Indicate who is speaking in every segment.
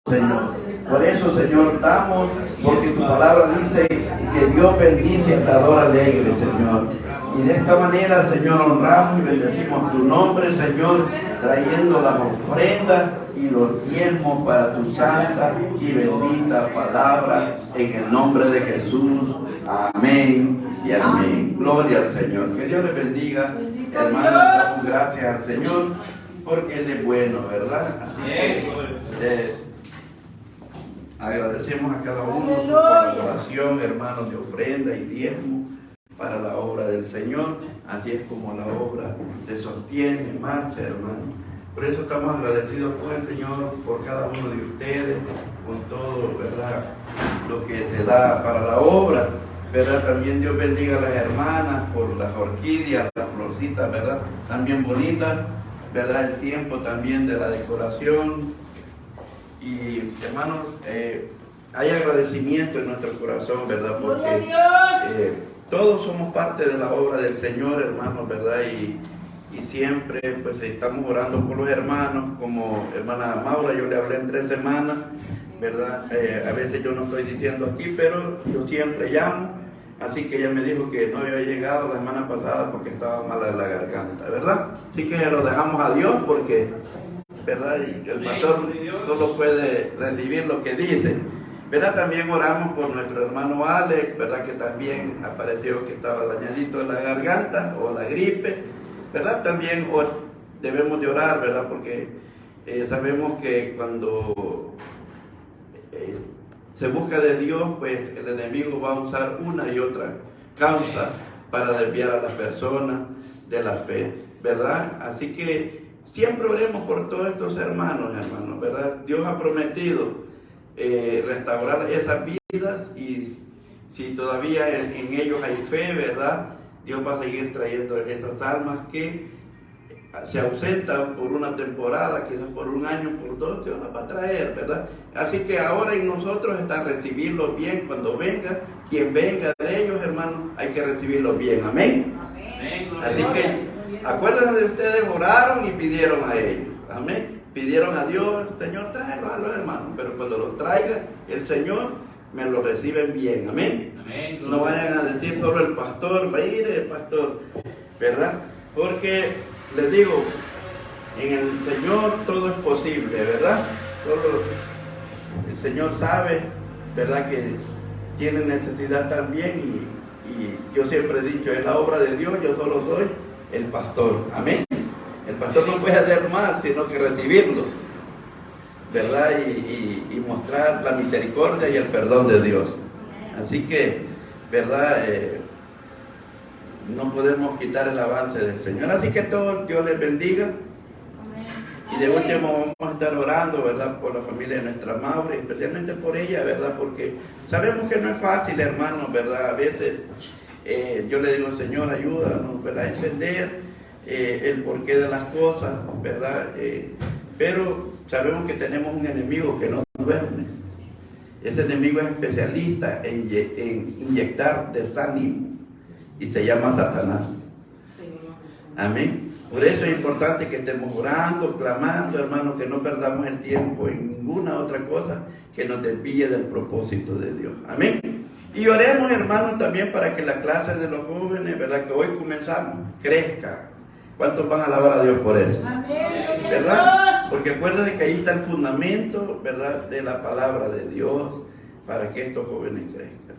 Speaker 1: Señor. Por eso, Señor, damos, porque tu palabra dice que Dios bendice al dador alegre, Señor. Y de esta manera, Señor, honramos y bendecimos tu nombre, Señor, trayendo las ofrendas y los diezmos para tu santa y bendita palabra, en el nombre de Jesús. Amén y amén. Gloria al Señor. Que Dios les bendiga, hermanos. Damos gracias al Señor, porque Él es bueno, ¿verdad? Así que agradecemos a cada uno su colaboración, hermanos, de ofrenda y diezmo para la obra del Señor. Así es como la obra se sostiene, marcha, hermano. Por eso estamos agradecidos con el Señor, por cada uno de ustedes, con todo, ¿verdad?, lo que se da para la obra, ¿verdad? También Dios bendiga a las hermanas por las orquídeas, las florcitas, ¿verdad?, también bonitas, ¿verdad? El tiempo también de la decoración. Y hermanos, hay agradecimiento en nuestro corazón, ¿verdad? Porque todos somos parte de la obra del Señor, hermanos, ¿verdad? Y siempre pues estamos orando por los hermanos, como hermana Maura, yo le hablé en 3 semanas, ¿verdad? A veces yo no estoy diciendo aquí, pero yo siempre llamo, así que ella me dijo que no había llegado la semana pasada porque estaba mala de la garganta, ¿verdad? Así que lo dejamos a Dios porque, ¿verdad? Y el pastor solo puede recibir lo que dice, ¿verdad? También oramos por nuestro hermano Alex, ¿verdad? Que también apareció que estaba dañadito en la garganta o la gripe, ¿verdad? También debemos de orar, ¿verdad? Porque sabemos que cuando se busca de Dios, pues el enemigo va a usar una y otra causa para desviar a las personas de la fe, ¿verdad? Así que siempre oremos por todos estos hermanos, ¿verdad? Dios ha prometido restaurar esas vidas, y si todavía en ellos hay fe, ¿verdad?, Dios va a seguir trayendo esas almas que se ausentan por una temporada, quizás por 1 año, por 2, Dios las va a traer, ¿verdad? Así que ahora en nosotros está recibirlos bien cuando venga. Quien venga de ellos, hermanos, hay que recibirlos bien. Amén. Amén. Así que acuérdense de ustedes, oraron y pidieron a ellos. Amén. Pidieron a Dios, Señor, tráelos a los hermanos, pero cuando los traiga el Señor, me los reciben bien. Amén. Amén. No vayan a decir solo el pastor, va a ir el pastor, ¿verdad? Porque les digo, en el Señor todo es posible, ¿verdad? Todo, el Señor sabe, ¿verdad?, que tiene necesidad también, y yo siempre he dicho, es la obra de Dios, yo solo soy el pastor. Amén. El pastor no puede hacer más sino que recibirlo, ¿verdad? Y mostrar la misericordia y el perdón de Dios. Así que, ¿verdad?, no podemos quitar el avance del Señor. Así que todo Dios les bendiga. Y de último vamos a estar orando, ¿verdad?, por la familia de nuestra Maura, especialmente por ella, ¿verdad? Porque sabemos que no es fácil, hermanos, ¿verdad? A veces yo le digo, Señor, ayúdanos, ¿verdad?, a entender el porqué de las cosas, ¿verdad? Pero sabemos que tenemos un enemigo que no duerme. Ese enemigo es especialista en inyectar desánimo, y se llama Satanás. Amén. Por eso es importante que estemos orando, clamando, hermanos, que no perdamos el tiempo en ninguna otra cosa que nos desvíe del propósito de Dios. Amén. Y oremos, hermanos, también para que la clase de los jóvenes, ¿verdad?, que hoy comenzamos, crezca. ¿Cuántos van a alabar a Dios por eso? Amén. ¿Verdad? Porque acuérdense que ahí está el fundamento, ¿verdad?, de la palabra de Dios para que estos jóvenes crezcan.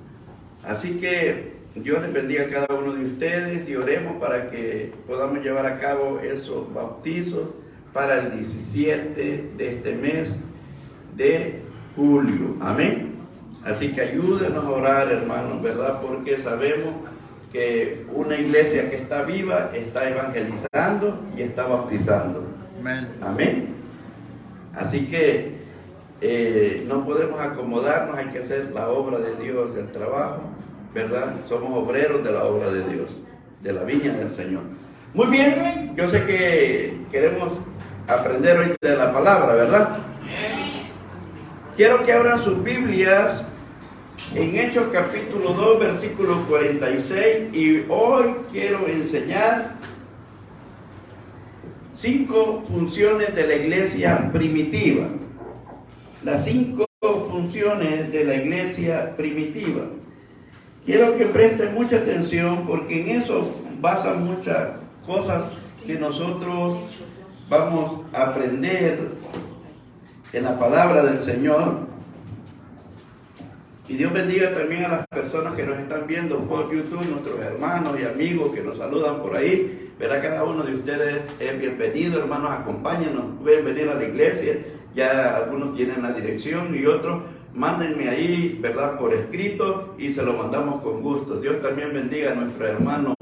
Speaker 1: Así que Dios les bendiga a cada uno de ustedes, y oremos para que podamos llevar a cabo esos bautizos para el 17 de este mes de julio. Amén. Así que ayúdenos a orar, hermanos, ¿verdad? Porque sabemos que una iglesia que está viva está evangelizando y está bautizando. Amén. Amén. Así que no podemos acomodarnos, hay que hacer la obra de Dios, el trabajo, ¿verdad? Somos obreros de la obra de Dios, de la viña del Señor. Muy bien, yo sé que queremos aprender hoy de la palabra, ¿verdad? Quiero que abran sus Biblias en Hechos capítulo 2, versículo 46, y hoy quiero enseñar 5 funciones de la iglesia primitiva. las 5 funciones de la iglesia primitiva. Quiero que presten mucha atención porque en eso basan muchas cosas que nosotros vamos a aprender en la palabra del Señor. Y Dios bendiga también a las personas que nos están viendo por YouTube, nuestros hermanos y amigos que nos saludan por ahí. Verá, cada uno de ustedes es bienvenido, hermanos, acompáñenos, pueden venir a la iglesia. Ya algunos tienen la dirección y otros mándenme ahí, ¿verdad?, por escrito y se lo mandamos con gusto. Dios también bendiga a nuestro hermano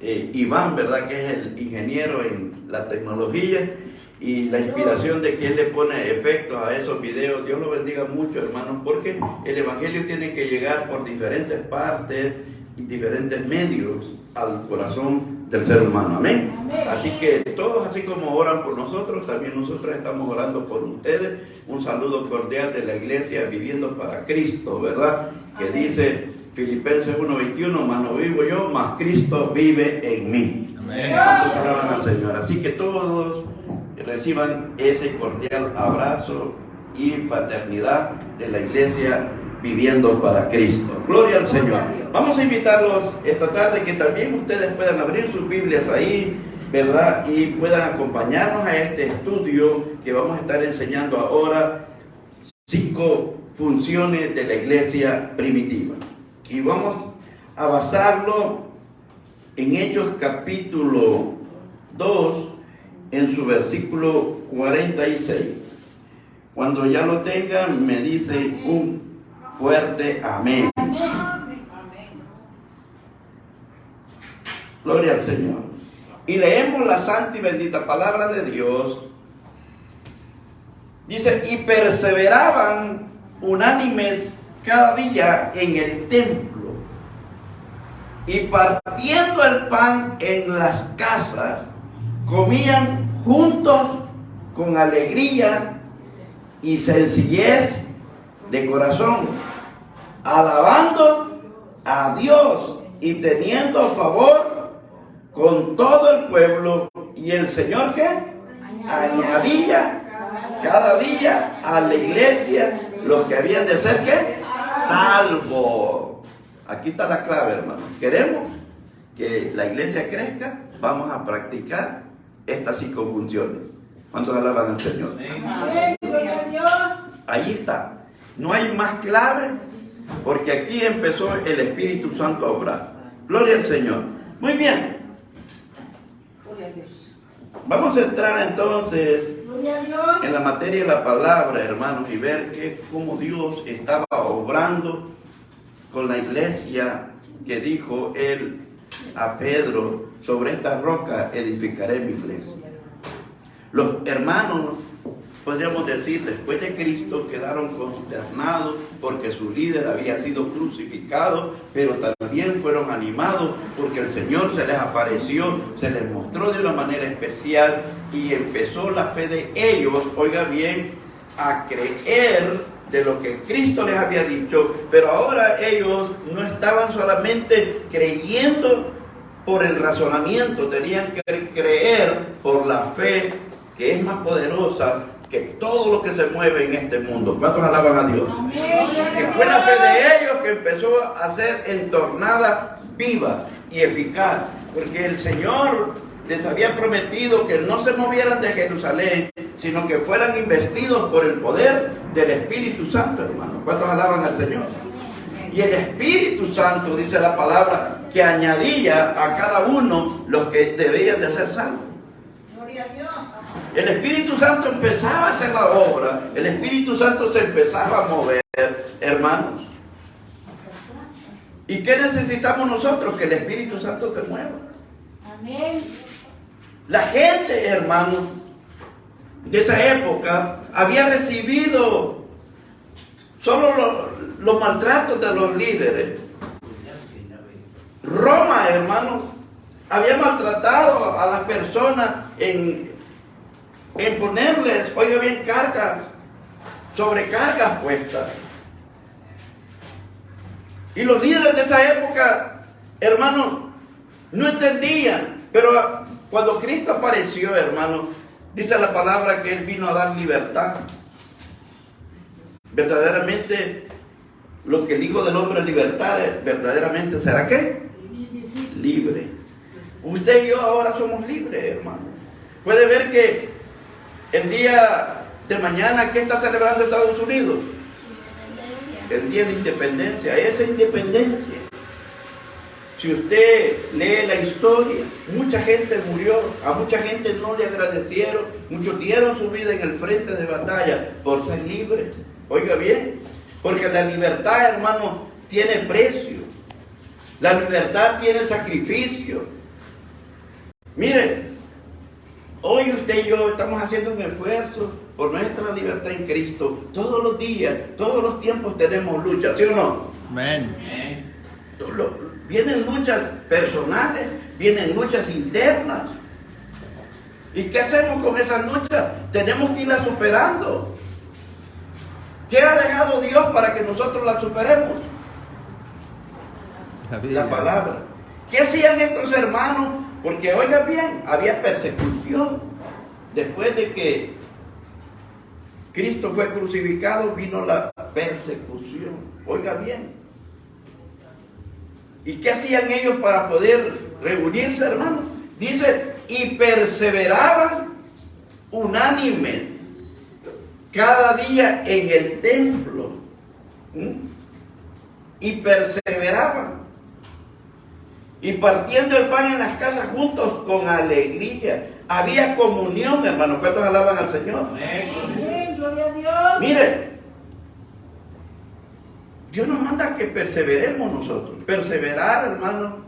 Speaker 1: Iván, ¿verdad?, que es el ingeniero en la tecnología y la inspiración de quien le pone efectos a esos videos. Dios lo bendiga mucho, hermanos, porque el evangelio tiene que llegar por diferentes partes y diferentes medios al corazón del ser humano. Amén. Así que todos, así como oran por nosotros, también nosotros estamos orando por ustedes. Un saludo cordial de la iglesia Viviendo para Cristo, ¿verdad? Que dice Filipenses 1:21, más no vivo yo, más Cristo vive en mí. Amén. Alaban al Señor. Así que todos reciban ese cordial abrazo y fraternidad de la iglesia Viviendo para Cristo. Gloria al Señor. Vamos a invitarlos esta tarde que también ustedes puedan abrir sus Biblias ahí, ¿verdad? Y puedan acompañarnos a este estudio que vamos a estar enseñando ahora, 5 funciones de la iglesia primitiva. Y vamos a basarlo en Hechos capítulo 2, en su versículo 46. Cuando ya lo tengan, me dicen un fuerte amén. Gloria al Señor. Y leemos la santa y bendita palabra de Dios. Dice, y perseveraban unánimes cada día en el templo, y partiendo el pan en las casas, comían juntos con alegría y sencillez de corazón, alabando a Dios y teniendo favor con todo el pueblo. Y el Señor, ¿qué? Añadía cada día a la iglesia los que habían de ser, ¿qué? Salvos. Aquí está la clave, hermano. Queremos que la iglesia crezca, vamos a practicar estas 5 funciones. ¿Cuántos alaban al Señor? Amén. Ahí está. No hay más clave, porque aquí empezó el Espíritu Santo a obrar. Gloria al Señor. Muy bien. Vamos a entrar entonces en la materia de la palabra, hermanos, y ver cómo Dios estaba obrando con la iglesia que dijo él a Pedro: sobre esta roca edificaré mi iglesia. Los hermanos, podríamos decir, después de Cristo quedaron consternados porque su líder había sido crucificado, pero también fueron animados porque el Señor se les apareció, se les mostró de una manera especial y empezó la fe de ellos, oiga bien, a creer de lo que Cristo les había dicho. Pero ahora ellos no estaban solamente creyendo por el razonamiento, tenían que creer por la fe, que es más poderosa que todo lo que se mueve en este mundo. ¿Cuántos alaban a Dios? Y fue la fe de ellos que empezó a ser entornada viva y eficaz, porque el Señor les había prometido que no se movieran de Jerusalén, sino que fueran investidos por el poder del Espíritu Santo, hermano. ¿Cuántos alaban al Señor? Y el Espíritu Santo, dice la palabra, que añadía a cada uno los que debían de ser salvos. Gloria a Dios. El Espíritu Santo empezaba a hacer la obra, el Espíritu Santo se empezaba a mover, hermanos. ¿Y qué necesitamos nosotros? Que el Espíritu Santo se mueva. Amén. La gente, hermanos, de esa época había recibido solo los maltratos de los líderes. Roma, hermanos, había maltratado a las personas en ponerles, oiga bien, cargas, sobrecargas puestas. Y los líderes de esa época, hermanos, no entendían. Pero cuando Cristo apareció, hermanos, dice la palabra que Él vino a dar libertad. verdaderamente lo que el Hijo del Hombre libertare, verdaderamente será ¿qué? Libre. Usted y yo ahora somos libres, hermano. Puede ver que el día de mañana, ¿qué está celebrando Estados Unidos? El día de independencia. Esa independencia, si usted lee la historia, mucha gente murió, a mucha gente no le agradecieron, muchos dieron su vida en el frente de batalla por ser libres. Oiga bien, porque la libertad, hermano, tiene precio. La libertad tiene sacrificio. Mire, hoy usted y yo estamos haciendo un esfuerzo por nuestra libertad en Cristo. Todos los días, todos los tiempos tenemos luchas, ¿sí o no?
Speaker 2: Amén.
Speaker 1: Vienen luchas personales, vienen luchas internas. ¿Y qué hacemos con esas luchas? Tenemos que irlas superando. ¿Qué ha dejado Dios para que nosotros las superemos? La palabra. ¿Qué hacían estos hermanos? Porque oiga bien, había persecución. Después de que Cristo fue crucificado, vino la persecución. Oiga bien. ¿Y qué hacían ellos para poder reunirse, hermanos? Dice, y perseveraban unánimes cada día en el templo. Y perseveraban. Y partiendo el pan en las casas juntos con alegría. Había comunión, hermanos. ¿Cuántos alaban al Señor?
Speaker 3: Amén, gloria a Dios.
Speaker 1: Mire, Dios nos manda que perseveremos nosotros. Perseverar, hermano,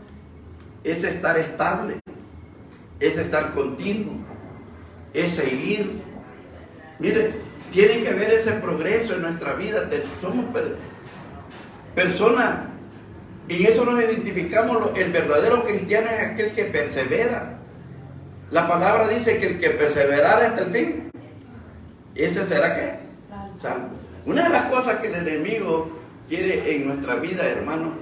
Speaker 1: es estar estable, es estar continuo, es seguir. Mire, tiene que haber ese progreso en nuestra vida. Somos personas, y en eso nos identificamos. El verdadero cristiano es aquel que persevera. La palabra dice que el que perseverara hasta el fin, ese será ¿qué? Salvo. Una de las cosas que el enemigo quiere en nuestra vida, hermano,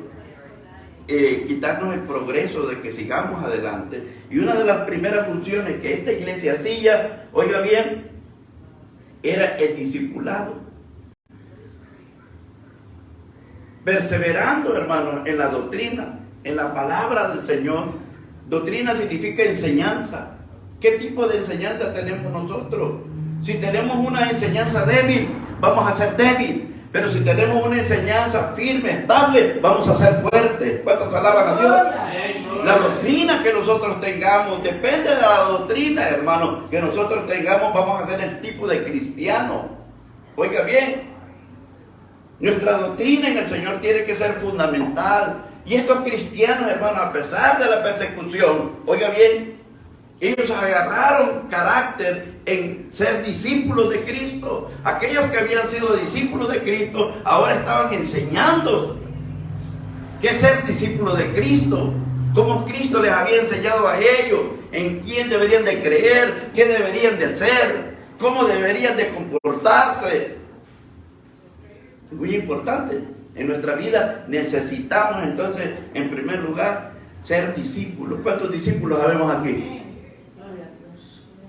Speaker 1: quitarnos el progreso de que sigamos adelante. Y una de las primeras funciones que esta iglesia hacía, oiga bien, era el discipulado. Perseverando, hermano, en la doctrina, en la palabra del Señor. Doctrina significa enseñanza. ¿Qué tipo de enseñanza tenemos nosotros? Si tenemos una enseñanza débil, vamos a ser débil. Pero si tenemos una enseñanza firme, estable, vamos a ser fuertes. ¿Cuántos alaban a Dios? La doctrina que nosotros tengamos, depende de la doctrina, hermano, que nosotros tengamos, vamos a ser el tipo de cristiano. Oiga bien, nuestra doctrina en el Señor tiene que ser fundamental. Y estos cristianos, hermano, a pesar de la persecución, oiga bien, ellos agarraron carácter en ser discípulos de Cristo. Aquellos que habían sido discípulos de Cristo ahora estaban enseñando qué es ser discípulos de Cristo, cómo Cristo les había enseñado a ellos, en quién deberían de creer, qué deberían de hacer, cómo deberían de comportarse. Muy importante. En nuestra vida necesitamos entonces, en primer lugar, ser discípulos. ¿Cuántos discípulos sabemos aquí?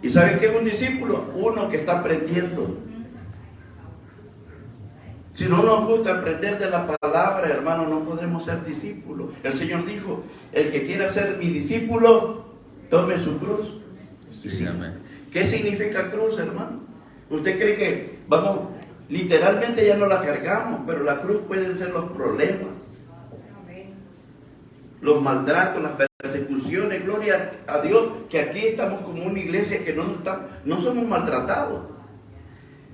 Speaker 1: ¿Y saben qué es un discípulo? Uno que está aprendiendo. Si no nos gusta aprender de la palabra, hermano, no podemos ser discípulos. El Señor dijo, el que quiera ser mi discípulo, tome su cruz.
Speaker 2: Sí, amén.
Speaker 1: ¿Qué significa cruz, hermano? ¿Usted cree que, vamos, literalmente ya no la cargamos, pero la cruz pueden ser los problemas, los maltratos, las persecuciones? Gloria a Dios que aquí estamos como una iglesia que no somos maltratados.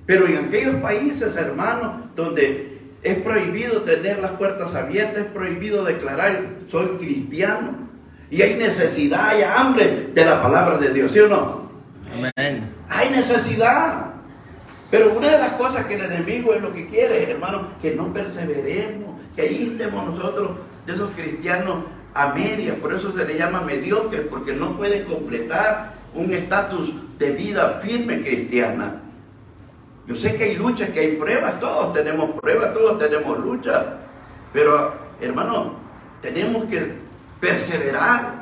Speaker 1: Pero en aquellos países, hermanos, donde es prohibido tener las puertas abiertas, es prohibido declarar soy cristiano, y hay necesidad, hay hambre de la palabra de Dios, ¿sí o no?
Speaker 2: Amén.
Speaker 1: Hay necesidad. Pero una de las cosas que el enemigo es lo que quiere, hermano, que no perseveremos, que ahí estemos nosotros de esos cristianos a medias. Por eso se le llama mediocres, porque no pueden completar un estatus de vida firme cristiana. Yo sé que hay luchas, que hay pruebas, todos tenemos pruebas, todos tenemos luchas, pero hermano, tenemos que perseverar.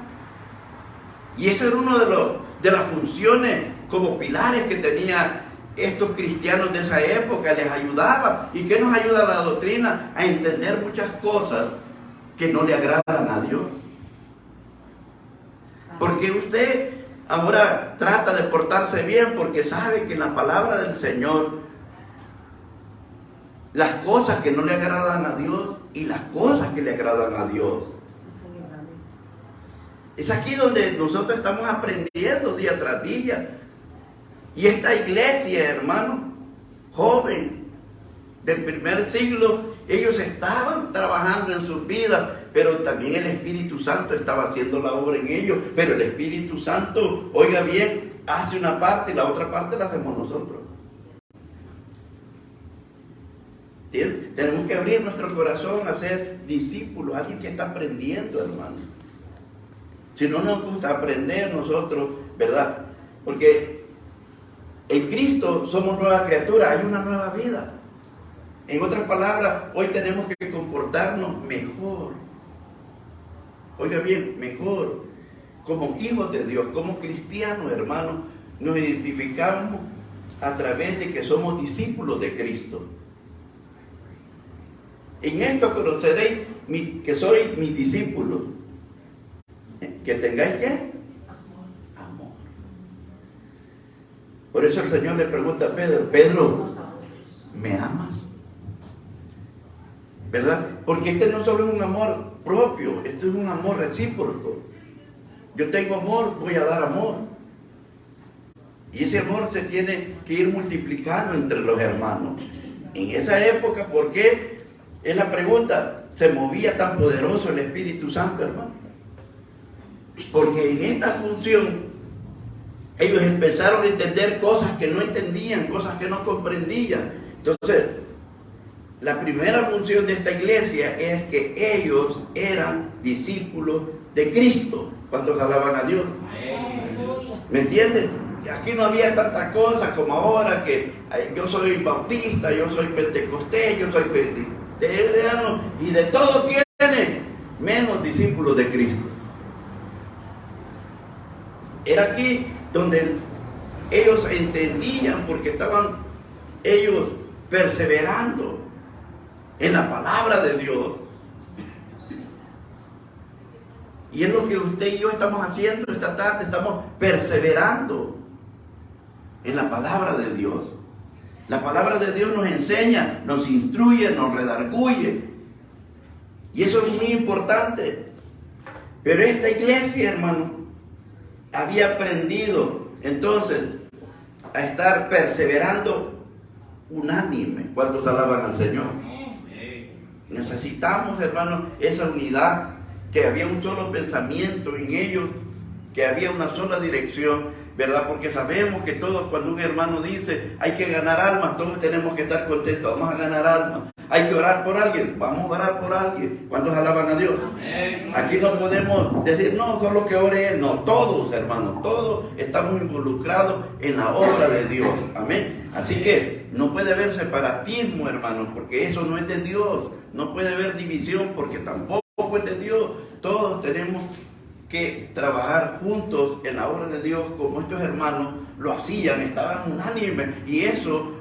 Speaker 1: Y ese era uno de las funciones como pilares que tenía estos cristianos de esa época les ayudaba. ¿Y qué nos ayuda la doctrina? A entender muchas cosas que no le agradan a Dios. Porque usted ahora trata de portarse bien porque sabe que en la palabra del Señor las cosas que no le agradan a Dios y las cosas que le agradan a Dios. Es aquí donde nosotros estamos aprendiendo día tras día. Y esta iglesia, hermano, joven, del primer siglo, ellos estaban trabajando en sus vidas, pero también el Espíritu Santo estaba haciendo la obra en ellos. Pero el Espíritu Santo, oiga bien, hace una parte y la otra parte la hacemos nosotros. ¿Sí? Tenemos que abrir nuestro corazón a ser discípulos, alguien que está aprendiendo, hermano. Si no nos gusta aprender nosotros, ¿verdad? Porque en Cristo somos nueva criatura, hay una nueva vida. En otras palabras, hoy tenemos que comportarnos mejor. Oiga bien, mejor. Como hijos de Dios, como cristianos, hermanos, nos identificamos a través de que somos discípulos de Cristo. En esto conoceréis que sois mis discípulos. Que tengáis ¿qué? Amor. Por eso el Señor le pregunta a Pedro, Pedro, ¿me amas? ¿Verdad? Porque este no solo es un amor propio, esto es un amor recíproco. Yo tengo amor, voy a dar amor. Y ese amor se tiene que ir multiplicando entre los hermanos. En esa época, ¿por qué? Es la pregunta, ¿se movía tan poderoso el Espíritu Santo, hermano? Porque en esta función ellos empezaron a entender cosas que no entendían, cosas que no comprendían. Entonces, la primera función de esta iglesia es que ellos eran discípulos de Cristo. ¿Cuántos alaban a Dios? ¿Me entiendes? Aquí no había tantas cosas como ahora que yo soy bautista, yo soy pentecostés, yo soy presbiteriano y de todo tiene menos discípulos de Cristo. Era aquí donde ellos entendían porque estaban ellos perseverando en la palabra de Dios. Y es lo que usted y yo estamos haciendo esta tarde, estamos perseverando en la palabra de Dios. La palabra de Dios nos enseña, nos instruye, nos redarguye. Y eso es muy importante. Pero esta iglesia, hermano, había aprendido entonces a estar perseverando unánime. ¿Cuántos alaban al Señor? Necesitamos, hermanos, esa unidad, que había un solo pensamiento en ellos, que había una sola dirección, ¿verdad? Porque sabemos que todos, cuando un hermano dice hay que ganar almas, todos tenemos que estar contentos, vamos a ganar almas. Hay que orar por alguien, vamos a orar por alguien. ¿Cuántos alaban a Dios? Amén. Aquí no podemos decir, no, solo que ore Él. No, todos, hermanos, todos estamos involucrados en la obra de Dios. Amén. Así que no puede haber separatismo, hermanos, porque eso no es de Dios. No puede haber división, porque tampoco es de Dios. Todos tenemos que trabajar juntos en la obra de Dios, como estos hermanos lo hacían, estaban unánimes, y eso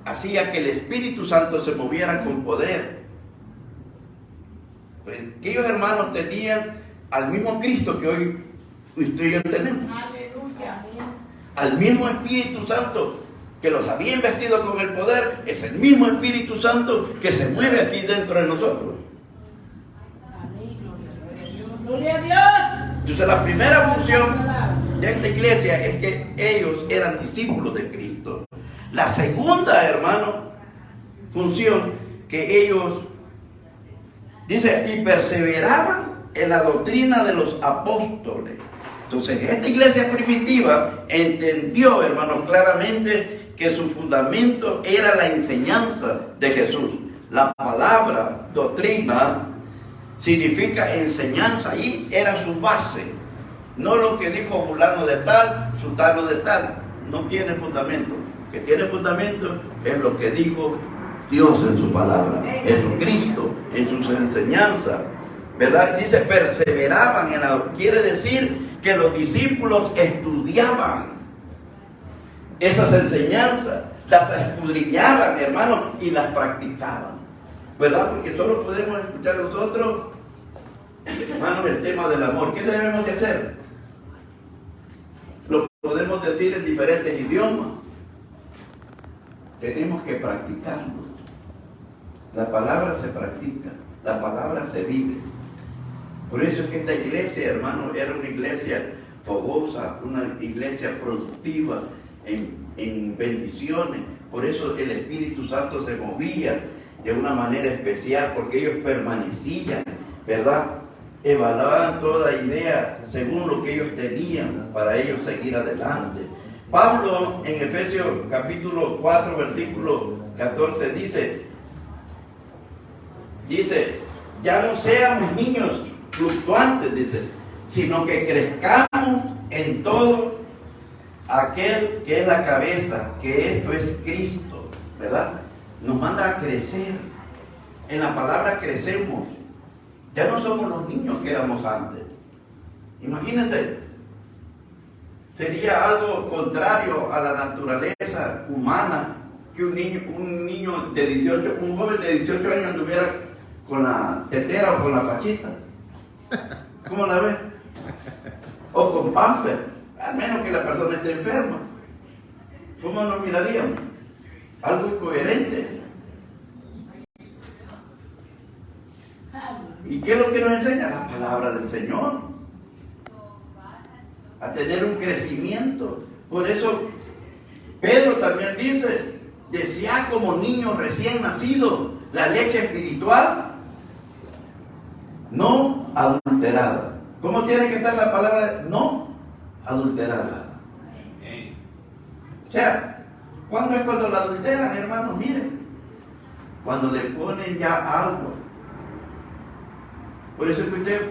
Speaker 1: hacía que el Espíritu Santo se moviera con poder. Pues aquellos hermanos tenían al mismo Cristo que hoy usted y yo tenemos.
Speaker 3: Aleluya.
Speaker 1: Al mismo Espíritu Santo que los había investido con el poder, es el mismo Espíritu Santo que se mueve aquí dentro de nosotros.
Speaker 3: Gloria a Dios.
Speaker 1: Entonces la primera función de esta iglesia es que ellos eran discípulos de Cristo. La segunda, hermano, función que ellos, dice, y perseveraban en la doctrina de los apóstoles. Entonces esta iglesia primitiva entendió, hermanos, claramente que su fundamento era la enseñanza de Jesús. La palabra doctrina significa enseñanza, y era su base. No lo que dijo fulano de tal, sultano de tal, no tiene fundamento. Lo que tiene fundamento es lo que dijo Dios en su palabra, Jesucristo en sus enseñanzas, ¿verdad? Dice perseveraban en la, quiere decir que los discípulos estudiaban esas enseñanzas, las escudriñaban, hermano, y las practicaban, ¿verdad? Porque solo podemos escuchar nosotros, hermanos, el tema del amor. ¿Qué debemos de hacer? Lo podemos decir en diferentes idiomas. Tenemos que practicarlo. La palabra se practica, la palabra se vive. Por eso es que esta iglesia, hermano, era una iglesia fogosa, una iglesia productiva en bendiciones. Por eso el Espíritu Santo se movía de una manera especial, porque ellos permanecían, ¿verdad? Evaluaban toda idea según lo que ellos tenían para ellos seguir adelante. Pablo en Efesios capítulo 4 versículo 14 dice, ya no seamos niños fluctuantes, dice, sino que crezcamos en todo aquel que es la cabeza, que esto es Cristo, ¿verdad? Nos manda a crecer. En la palabra crecemos. Ya no somos los niños que éramos antes. Imagínense, sería algo contrario a la naturaleza humana que un niño de 18, un joven de 18 años anduviera con la tetera o con la pachita. ¿Cómo la ves? O con pamper, al menos que la persona esté enferma. ¿Cómo nos miraríamos? Algo incoherente. ¿Y qué es lo que nos enseña? La palabra del Señor. A tener un crecimiento. Por eso Pedro también dice, desea como niño recién nacido la leche espiritual no adulterada. ¿Cómo tiene que estar la palabra? No adulterada. O sea, ¿cuándo es cuando la adulteran, hermanos? Miren, cuando le ponen ya agua. Por eso es que usted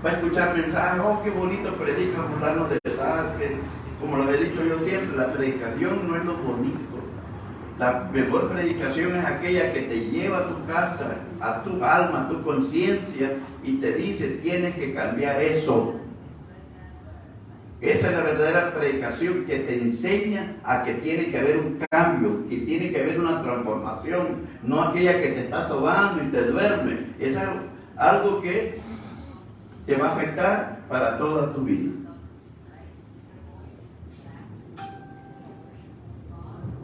Speaker 1: va a escuchar mensajes, oh, qué bonito predica fulano de tal, que, como lo he dicho yo siempre, la predicación no es lo bonito. La mejor predicación es aquella que te lleva a tu casa, a tu alma, a tu conciencia, y te dice, tienes que cambiar eso. Esa es la verdadera predicación que te enseña a que tiene que haber un cambio, que tiene que haber una transformación, no aquella que te está sobando y te duerme. Esa es algo que te va a afectar para toda tu vida.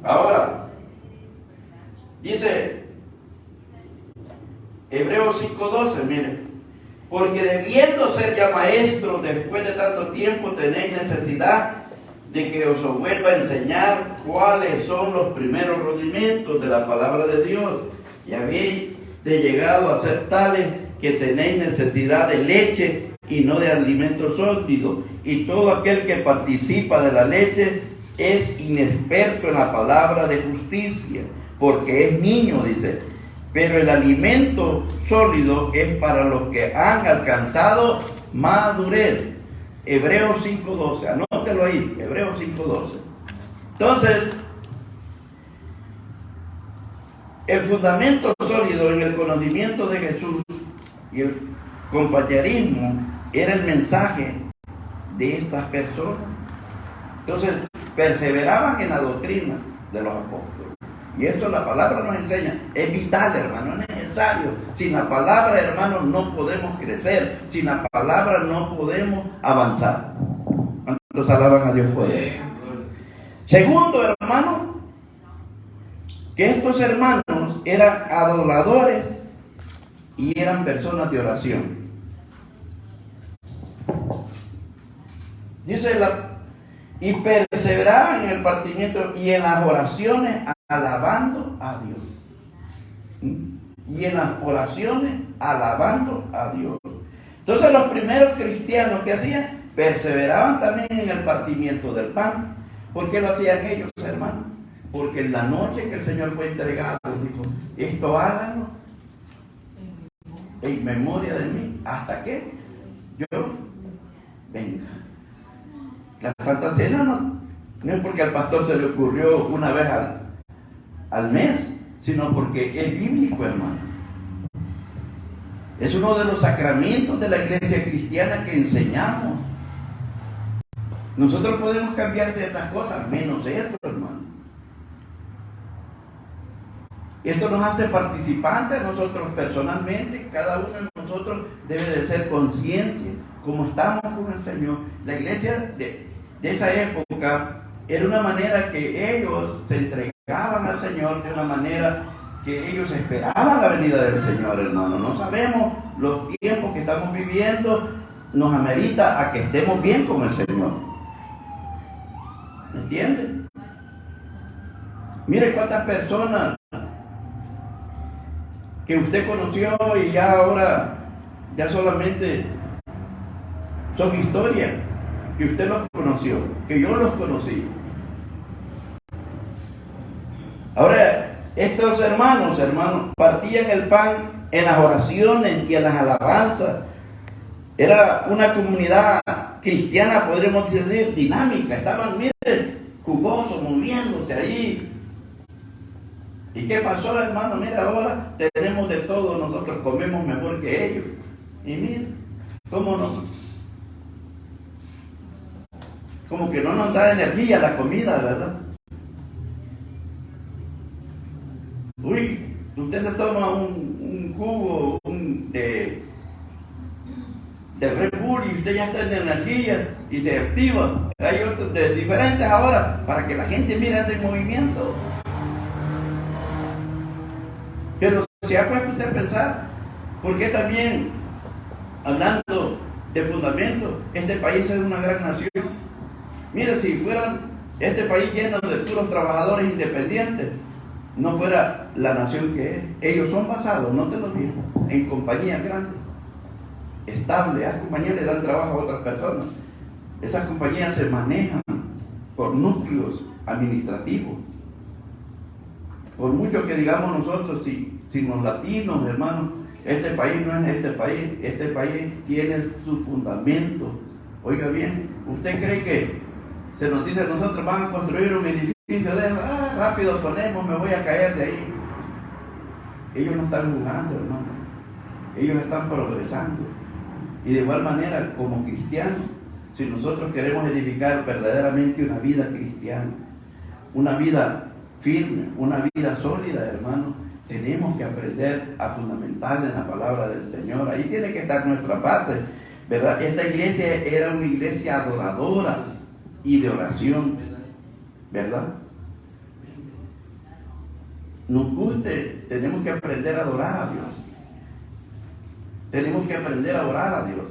Speaker 1: Ahora, dice Hebreos 5:12, miren, porque debiendo ser ya maestros después de tanto tiempo, tenéis necesidad de que os vuelva a enseñar cuáles son los primeros rudimentos de la palabra de Dios, y habéis llegado a ser tales que tenéis necesidad de leche y no de alimento sólido, y todo aquel que participa de la leche es inexperto en la palabra de justicia, porque es niño, dice. Pero el alimento sólido es para los que han alcanzado madurez. Hebreos 5:12, anótelo ahí, Hebreos 5:12. Entonces, el fundamento sólido en el conocimiento de Jesús y el compañerismo era el mensaje de estas personas. Entonces, perseveraban en la doctrina de los apóstoles. Y esto la palabra nos enseña, es vital, hermano, es necesario. Sin la palabra, hermano, no podemos crecer. Sin la palabra no podemos avanzar. ¿Cuántos alaban a Dios por eso? Segundo, hermano, que estos hermanos eran adoradores y eran personas de oración. Dice y perseveraban en el partimiento y en las oraciones, alabando a Dios. Y en las oraciones, alabando a Dios. Entonces los primeros cristianos que hacían, perseveraban también en el partimiento del pan. ¿Por qué lo hacían ellos, hermanos? Porque en la noche que el Señor fue entregado, dijo, esto háganlo en memoria de mí, hasta que yo venga. La Santa Cena no es porque al pastor se le ocurrió una vez al mes, sino porque es bíblico, hermano. Es uno de los sacramentos de la iglesia cristiana que enseñamos. Nosotros podemos cambiar ciertas cosas, menos esto, hermano. Esto nos hace participantes nosotros personalmente. Cada uno de nosotros debe de ser consciente cómo estamos con el Señor. La iglesia de esa época era una manera que ellos se entregaban al Señor, de una manera que ellos esperaban la venida del Señor, hermano. No sabemos los tiempos que estamos viviendo, nos amerita a que estemos bien con el Señor. ¿Me entiende? Mire cuántas personas que usted conoció y ya ahora ya solamente son historias, que usted los conoció, que yo los conocí. Ahora, estos hermanos, partían el pan en las oraciones y en las alabanzas. Era una comunidad cristiana, podríamos decir, dinámica. Estaban, miren, jugosos, moviéndose ahí. ¿Y qué pasó, hermano? Mira, ahora tenemos de todo, nosotros comemos mejor que ellos. Y miren, ¿cómo no? Como que no nos da energía la comida, ¿verdad? Uy, usted se toma un jugo de Red Bull y usted ya está en energía y se activa. Hay otros de diferentes ahora para que la gente mire ese movimiento. Pero si ha puesto usted a pensar, ¿por qué también, hablando de fundamento, este país es una gran nación? Mire, si fueran este país lleno de puros trabajadores independientes, no fuera la nación que es. Ellos son basados, no te lo digo, en compañías grandes, estables. Esas compañías le dan trabajo a otras personas. Esas compañías se manejan por núcleos administrativos. Por mucho que digamos nosotros, si los latinos, hermanos, este país no es este país tiene su fundamento. Oiga bien, ¿usted cree que se nos dice nosotros van a construir un edificio de rápido ponemos, me voy a caer de ahí? Ellos no están jugando, hermano. Ellos están progresando. Y de igual manera, como cristianos, si nosotros queremos edificar verdaderamente una vida cristiana, una vida firme, una vida sólida, hermano, tenemos que aprender a fundamentar en la palabra del Señor. Ahí tiene que estar nuestra parte, ¿verdad? Esta iglesia era una iglesia adoradora y de oración, ¿verdad? Nos guste, tenemos que aprender a adorar a Dios. Tenemos que aprender a orar a Dios.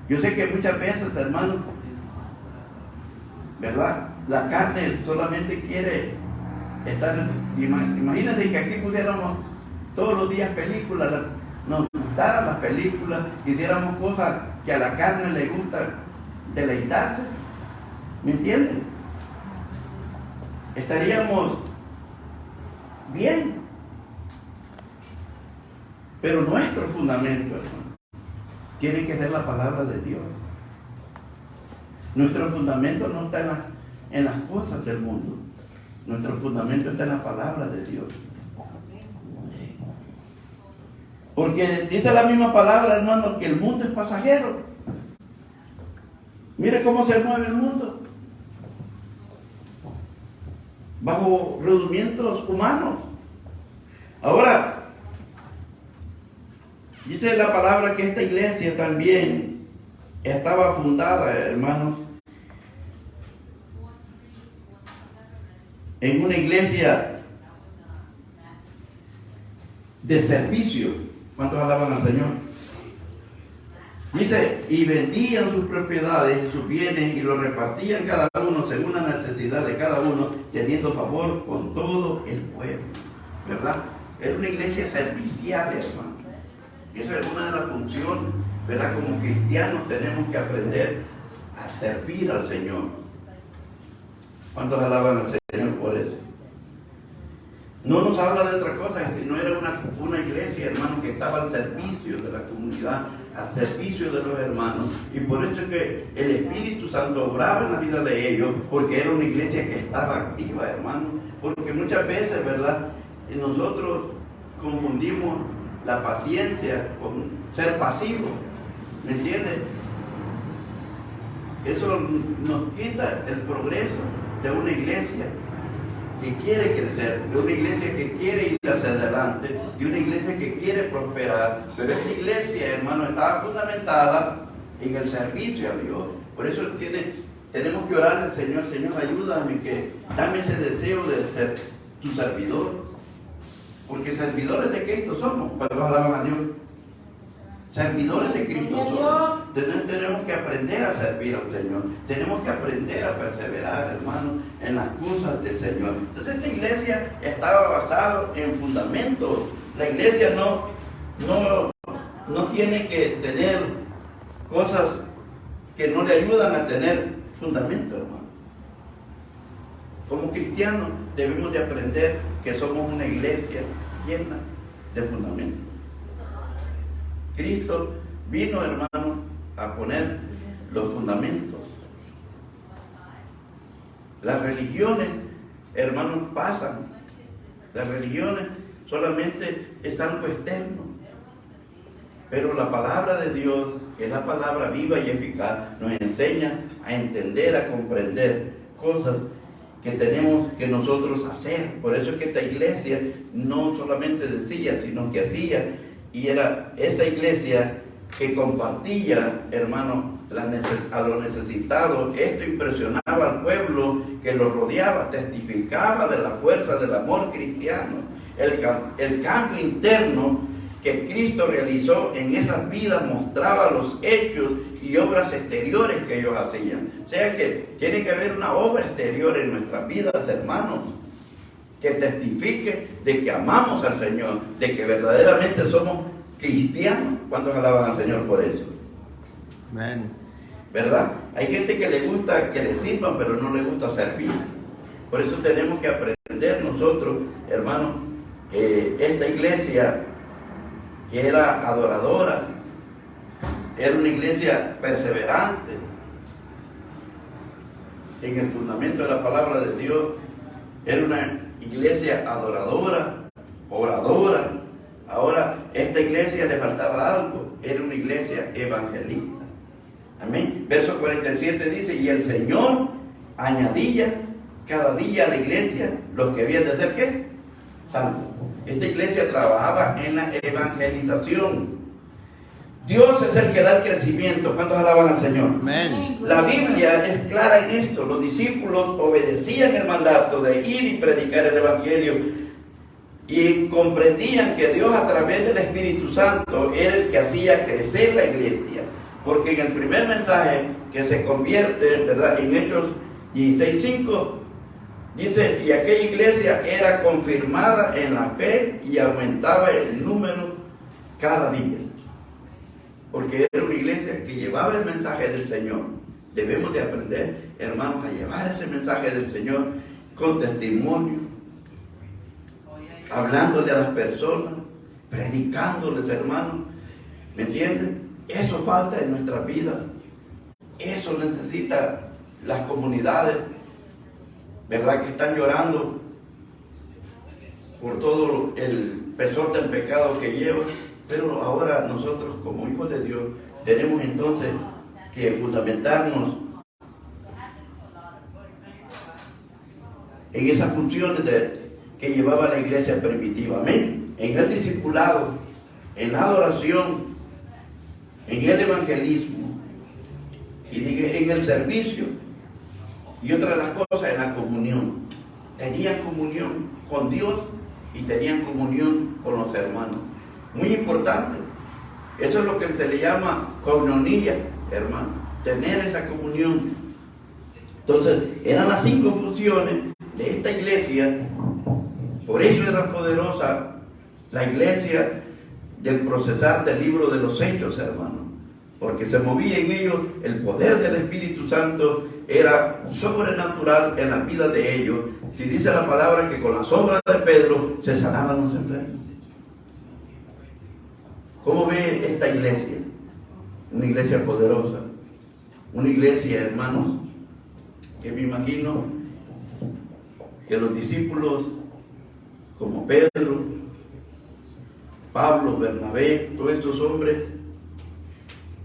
Speaker 1: Yo sé que muchas veces, hermano, ¿verdad? La carne solamente quiere estar. Imagínense que aquí pusiéramos todos los días películas, nos gustaran las películas, hiciéramos cosas que a la carne le gusta deleitarse. ¿Me entienden? Estaríamos bien. Pero nuestro fundamento, hermano, tiene que ser la palabra de Dios. Nuestro fundamento no está en las cosas del mundo. Nuestro fundamento está en la palabra de Dios. Porque dice la misma palabra, hermano, que el mundo es pasajero. Mire cómo se mueve el mundo. Bajo rudimientos humanos. Ahora, dice la palabra que esta iglesia también estaba fundada, hermanos, en una iglesia de servicio. ¿Cuántos alaban al Señor? Dice, y vendían sus propiedades y sus bienes y los repartían cada uno según la necesidad de cada uno, teniendo favor con todo el pueblo. ¿Verdad? Era una iglesia servicial, hermano. Esa es una de las funciones, ¿verdad? Como cristianos tenemos que aprender a servir al Señor. ¿Cuántos alaban al Señor por eso? No nos habla de otra cosa, sino era una iglesia, hermano, que estaba al servicio de la comunidad, al servicio de los hermanos. Y por eso es que el Espíritu Santo obraba en la vida de ellos, porque era una iglesia que estaba activa, hermano. Porque muchas veces, ¿verdad? Nosotros confundimos la paciencia con ser pasivo. ¿Me entiendes? Eso nos quita el progreso de una iglesia. que quiere crecer, de una iglesia que quiere ir hacia adelante, de una iglesia que quiere prosperar. Pero esta iglesia, hermano, estaba fundamentada en el servicio a Dios. Por eso tenemos que orar al Señor: Señor, ayúdame, dame ese deseo de ser tu servidor. Porque servidores de Cristo somos, cuando alaban a Dios. Servidores de Cristo somos. Tenemos que aprender a servir al Señor. Tenemos que aprender a perseverar, hermano, en las cosas del Señor. Entonces esta iglesia estaba basada en fundamentos. La iglesia no tiene que tener cosas que no le ayudan a tener fundamento, hermano. Como cristianos debemos de aprender que somos una iglesia llena de fundamentos. Cristo vino, hermano, a poner los fundamentos. Las religiones, hermanos, pasan. Las religiones solamente es algo externo. Pero la palabra de Dios, que es la palabra viva y eficaz, nos enseña a entender, a comprender cosas que tenemos que nosotros hacer. Por eso es que esta iglesia no solamente decía, sino que hacía. Y era esa iglesia que compartía, hermano, a los necesitados. Esto impresionaba al pueblo que los rodeaba, testificaba de la fuerza del amor cristiano. El cambio interno que Cristo realizó en esas vidas mostraba los hechos y obras exteriores que ellos hacían. O sea que tiene que haber una obra exterior en nuestras vidas, hermanos, que testifique de que amamos al Señor, de que verdaderamente somos cristianos. ¿Cuántos alaban al Señor por eso?
Speaker 2: Amén.
Speaker 1: ¿Verdad? Hay gente que le gusta que le sirvan, pero no le gusta servir. Por eso tenemos que aprender nosotros, hermanos, que esta iglesia, que era adoradora, era una iglesia perseverante en el fundamento de la palabra de Dios. Era una iglesia adoradora, oradora. Ahora, esta iglesia le faltaba algo: era una iglesia evangelista. Amén. Verso 47 dice: y el Señor añadía cada día a la iglesia los que habían de ser, ¿qué? Salvos. Esta iglesia trabajaba en la evangelización. Dios es el que da el crecimiento. ¿Cuántos alaban al Señor?
Speaker 2: Amén.
Speaker 1: La Biblia es clara en esto. Los discípulos obedecían el mandato de ir y predicar el evangelio, y comprendían que Dios, a través del Espíritu Santo, era el que hacía crecer la iglesia. Porque en el primer mensaje, que se convierte, ¿verdad?, en Hechos 16:5, dice: y aquella iglesia era confirmada en la fe y aumentaba el número cada día. Porque era una iglesia que llevaba el mensaje del Señor. Debemos de aprender, hermanos, a llevar ese mensaje del Señor con testimonio, hablándole a las personas, predicándoles, hermanos. ¿Me entienden? Eso falta en nuestra vida. Eso necesita las comunidades, ¿verdad?, que están llorando por todo el peso del pecado que llevan. Pero ahora nosotros, como hijos de Dios, tenemos entonces que fundamentarnos en esas funciones que llevaba la iglesia primitiva. Amén. En el discipulado, en la adoración, en el evangelismo, y dije, en el servicio. Y otra de las cosas, en la comunión. Tenían comunión con Dios y tenían comunión con los hermanos. Muy importante. Eso es lo que se le llama coinonía, hermano. Tener esa comunión. Entonces, eran las 5 funciones de esta iglesia. Por eso era poderosa la iglesia del procesar del libro de los Hechos, hermano. Porque se movía en ellos el poder del Espíritu Santo. Era sobrenatural en la vida de ellos. Si dice la palabra que con la sombra de Pedro se sanaban los enfermos. ¿Cómo ve esta iglesia? Una iglesia poderosa. Una iglesia, hermanos, que me imagino que los discípulos como Pedro, Pablo, Bernabé, todos estos hombres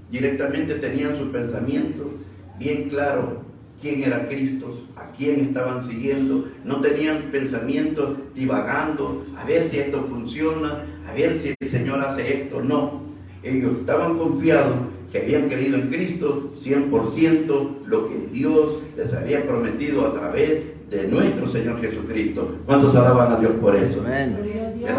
Speaker 1: directamente tenían su pensamiento bien claro quién era Cristo, a quién estaban siguiendo, no tenían pensamientos divagando, a ver si esto funciona, a ver si el Señor hace esto, no. Ellos estaban confiados que habían creído en Cristo 100% lo que Dios les había prometido a través de nuestro Señor Jesucristo. ¿Cuántos alaban a Dios por eso?
Speaker 2: Amén.
Speaker 3: Gloria a Dios.